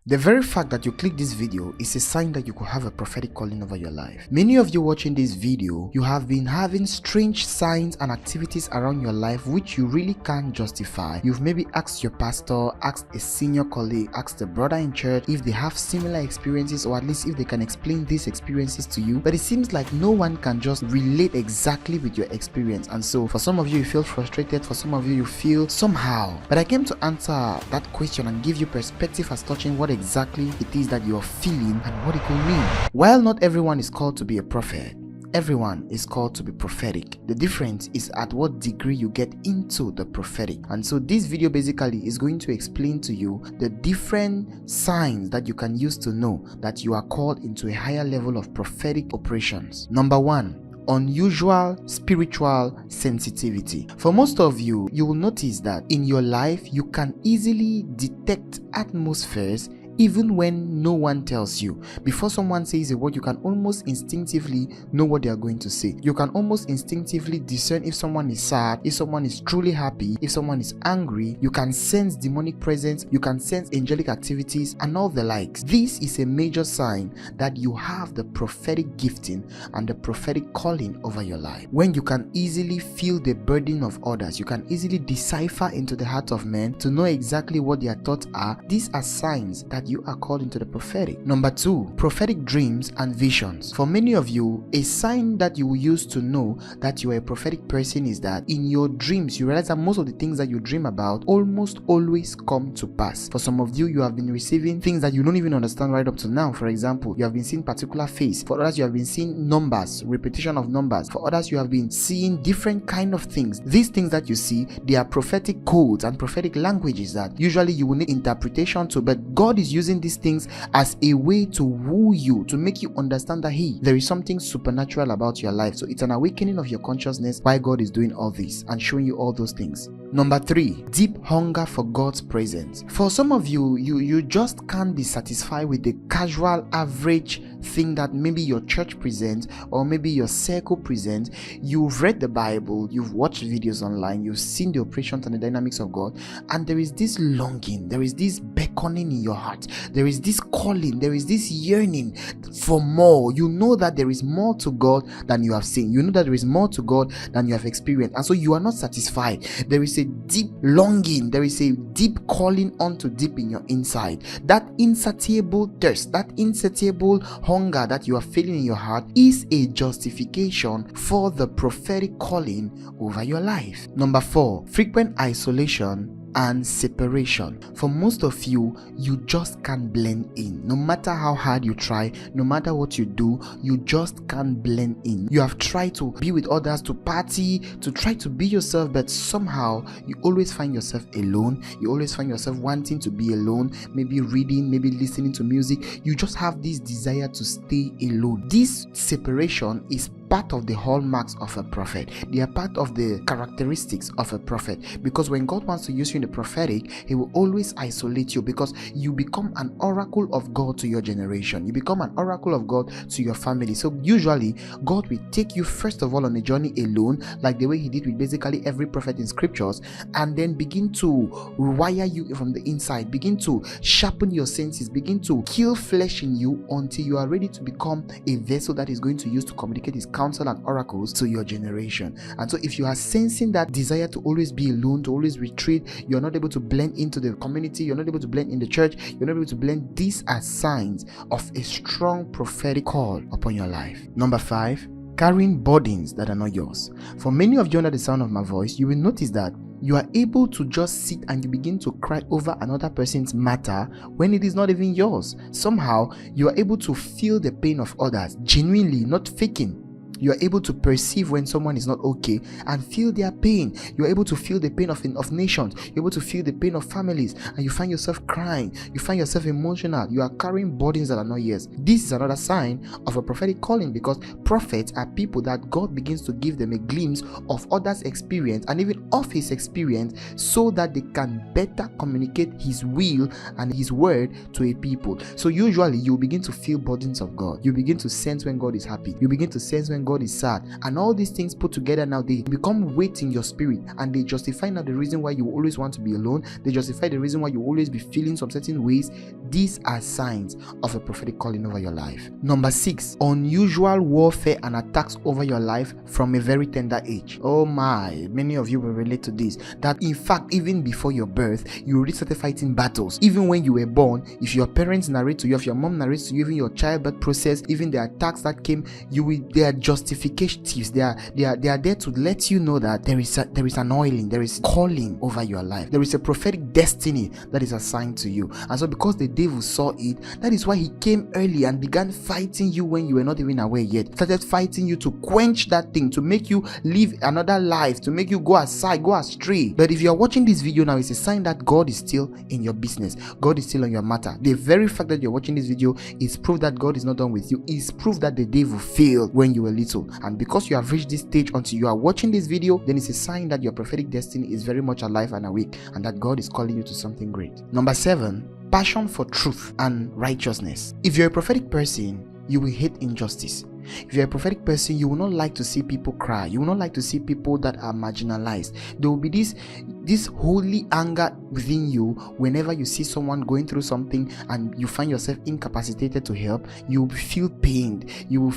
The very fact that you click this video is a sign that you could have a prophetic calling over your life. Many of you watching this video, you have been having strange signs and activities around your life which you really can't justify. You've maybe asked your pastor, asked a senior colleague, asked a brother in church if they have similar experiences, or at least if they can explain these experiences to you, but it seems like no one can just relate exactly with your experience. And so for some of you feel frustrated, for some of you feel somehow. But I came to answer that question and give you perspective as touching what exactly it is that you're feeling and what it could mean. While not everyone is called to be a prophet, everyone is called to be prophetic. The difference is at what degree you get into the prophetic. And so this video basically is going to explain to you the different signs that you can use to know that you are called into a higher level of prophetic operations. Number one, unusual spiritual sensitivity. For most of you, you will notice that in your life you can easily detect atmospheres even when no one tells you. Before someone says a word, you can almost instinctively know what they are going to say. You can almost instinctively discern if someone is sad, if someone is truly happy, if someone is angry. You can sense demonic presence, you can sense angelic activities and all the likes. This is a major sign that you have the prophetic gifting and the prophetic calling over your life. When you can easily feel the burden of others, you can easily decipher into the heart of men to know exactly what their thoughts are. These are signs that you are called into the prophetic. Number two, prophetic dreams and visions. For many of you, a sign that you will use to know that you are a prophetic person is that in your dreams, you realize that most of the things that you dream about almost always come to pass. For some of you, you have been receiving things that you don't even understand right up to now. For example, you have been seeing particular face. For others, you have been seeing numbers, repetition of numbers. For others, you have been seeing different kind of things. These things that you see, they are prophetic codes and prophetic languages that usually you will need interpretation to, but God is using these things as a way to woo you, to make you understand that there is something supernatural about your life. So it's an awakening of your consciousness why God is doing all this and showing you all those things. Number three, deep hunger for God's presence. For some of you, you just can't be satisfied with the casual average thing that maybe your church presents or maybe your circle presents. You've read the Bible, you've watched videos online, you've seen the operations and the dynamics of God, and there is this longing, there is this beckoning in your heart, there is this calling, there is this yearning for more. You know that there is more to God than you have seen. You know that there is more to God than you have experienced, and so you are not satisfied. There is a deep longing, there is a deep calling onto deep in your inside. That insatiable thirst, that insatiable hunger that you are feeling in your heart is a justification for the prophetic calling over your life. Number four, frequent isolation and separation. For most of you, you just can't blend in. No matter how hard you try, no matter what you do, you just can't blend in. You have tried to be with others, to party, to try to be yourself, but somehow you always find yourself alone. You always find yourself wanting to be alone, maybe reading, maybe listening to music. You just have this desire to stay alone. This separation is part of the hallmarks of a prophet. They are part of the characteristics of a prophet, because when God wants to use you in the prophetic, he will always isolate you, because you become an oracle of God to your generation. You become an oracle of God to your family. So usually God will take you first of all on a journey alone, like the way he did with basically every prophet in scriptures, and then begin to wire you from the inside, begin to sharpen your senses, begin to kill flesh in you until you are ready to become a vessel that is going to use to communicate his counsel and oracles to your generation. And so if you are sensing that desire to always be alone, to always retreat, you're not able to blend into the community, you're not able to blend in the church, you're not able to blend, these are signs of a strong prophetic call upon your life. Number five, carrying burdens that are not yours. For many of you under the sound of my voice, you will notice that you are able to just sit and you begin to cry over another person's matter when it is not even yours. Somehow you are able to feel the pain of others genuinely, not faking. You are able to perceive when someone is not okay and feel their pain. You are able to feel the pain of nations. You're able to feel the pain of families, and you find yourself crying. You find yourself emotional. You are carrying burdens that are not yours. This is another sign of a prophetic calling, because prophets are people that God begins to give them a glimpse of others' experience and even of his experience, so that they can better communicate his will and his word to a people. So usually you begin to feel burdens of God. You begin to sense when God is happy. You begin to sense when God is sad. And all these things put together now, they become weight in your spirit, and they justify now the reason why you always want to be alone. They justify the reason why you always be feeling some certain ways. These are signs of a prophetic calling over your life. Number 6, unusual warfare and attacks over your life from a very tender age. Oh my, many of you will relate to this. That in fact, even before your birth, you already started fighting battles. Even when you were born, if your parents narrate to you, if your mom narrates to you, even your childbirth process, even the attacks that came, they are justificatives. They are there to let you know that there is an oiling, there is calling over your life. There is a prophetic destiny that is assigned to you. And so because the devil saw it, that is why he came early and began fighting you when you were not even aware yet. Started fighting you to quench that thing, to make you live another life, to make you go aside, go astray. But if you are watching this video now, it's a sign that God is still in your business. God is still on your matter. The very fact that you're watching this video is proof that God is not done with you. It's proof that the devil failed when you were little. And because you have reached this stage until you are watching this video, then it's a sign that your prophetic destiny is very much alive and awake, and that God is calling you to something great. Number 7, passion for truth and righteousness. If you're a prophetic person, you will hate injustice. If you're a prophetic person, you will not like to see people cry. You will not like to see people that are marginalized. There will be this holy anger within you whenever you see someone going through something and you find yourself incapacitated to help. You will feel pained. You will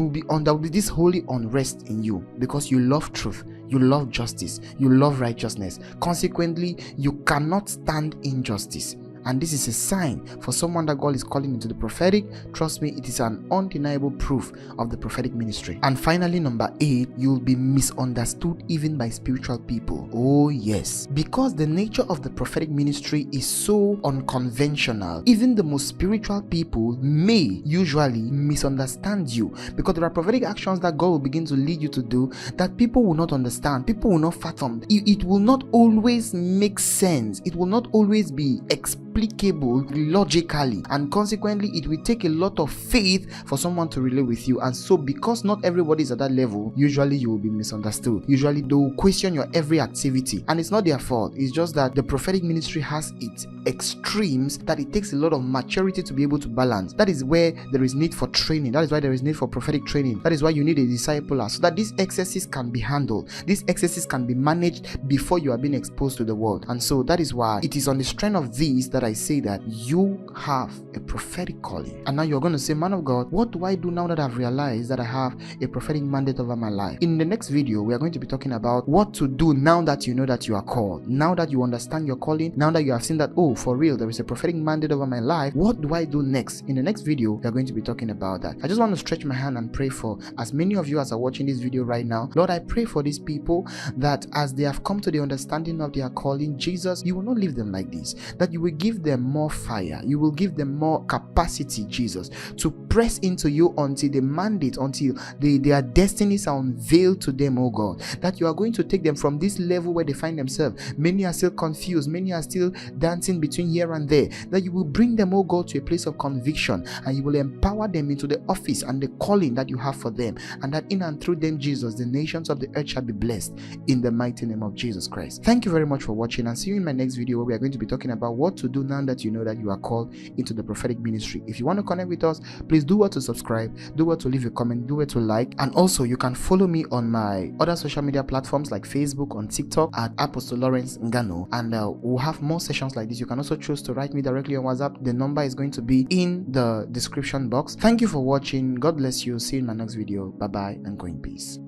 be there will be this holy unrest in you, because you love truth, you love justice, you love righteousness. Consequently, you cannot stand injustice. And this is a sign for someone that God is calling into the prophetic. Trust me, it is an undeniable proof of the prophetic ministry. And finally, number 8, you'll be misunderstood even by spiritual people. Oh yes, because the nature of the prophetic ministry is so unconventional, even the most spiritual people may usually misunderstand you, because there are prophetic actions that God will begin to lead you to do that people will not understand, people will not fathom. It will not always make sense. It will not always be explicable logically, and consequently it will take a lot of faith for someone to relate with you. And so because not everybody is at that level, usually you will be misunderstood. Usually they will question your every activity, and it's not their fault. It's just that the prophetic ministry has its extremes that it takes a lot of maturity to be able to balance. That is where there is need for training. That is why there is need for prophetic training. That is why you need a discipler, so that these excesses can be handled, these excesses can be managed before you are being exposed to the world. And so that is why it is on the strength of these that I say that you have a prophetic calling. And now you're going to say, man of God, what do I do now that I've realized that I have a prophetic mandate over my life? In the next video, we are going to be talking about what to do now that you know that you are called, now that you understand your calling, now that you have seen that, oh, for real, there is a prophetic mandate over my life. What do I do next? In the next video, we are going to be talking about that. I just want to stretch my hand and pray for as many of you as are watching this video right now. Lord, I pray for these people that as they have come to the understanding of their calling, Jesus, you will not leave them like this, that you will give them more fire, you will give them more capacity, Jesus, to press into you until the mandate, until their destinies are unveiled to them, oh God, that you are going to take them from this level where they find themselves. Many are still confused, many are still dancing between here and there, that you will bring them, oh God, to a place of conviction, and you will empower them into the office and the calling that you have for them, and that in and through them, Jesus, the nations of the earth shall be blessed in the mighty name of Jesus Christ. Thank you very much for watching, and see you in my next video where we are going to be talking about what to do now that you know that you are called into the prophetic ministry. If you want to connect with us, please do what to subscribe, do what to leave a comment, do what to like, and also you can follow me on my other social media platforms like Facebook, on TikTok at Apostle Lawrence Ngano, and we'll have more sessions like this. You can also choose to write me directly on WhatsApp. The number is going to be in the description box. Thank you for watching. God bless you. See you in my next video. Bye bye and go in peace.